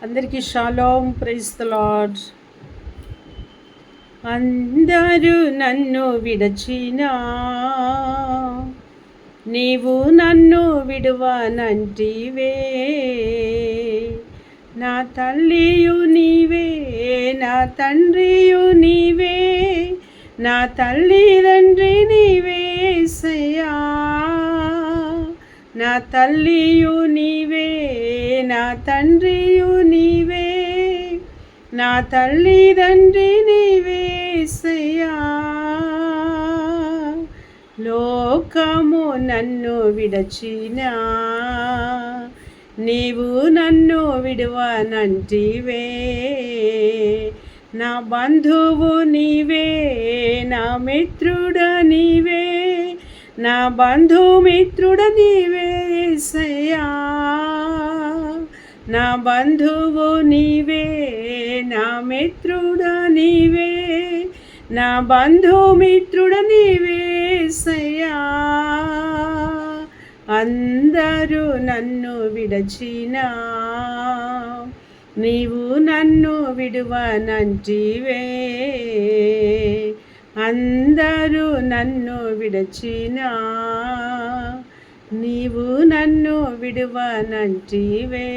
అందరికీ shalom, praise the lord. అందరూ నన్ను విడచినా నీవు నన్ను విడువనంటివే. నా తల్లియు నీవే, నా తండ్రియు నీవే, నా తల్లిదండ్రి నీవే యేసయ్యా. నా తల్లియు నీవే, నా తండ్రియు నీవే, నా తల్లిదండ్రి నీవే యేసయ్యా. లోకము నన్ను విడచినా నీవు నన్ను విడువనంటివే. నా బంధువు నీవే, నా మిత్రుడ నీవే, నా బంధుమిత్రుడ నీవే యేసయ్యా. నా బంధువు నీవే, నా మిత్రుడ నీవే, నా బంధుమిత్రుడ నీవే యేసయ్యా. అందరూ నన్ను విడచినా నీవు నన్ను విడువనంటివే. అందరూ నన్ను విడచినా నీవు నన్ను విడువనంటివే.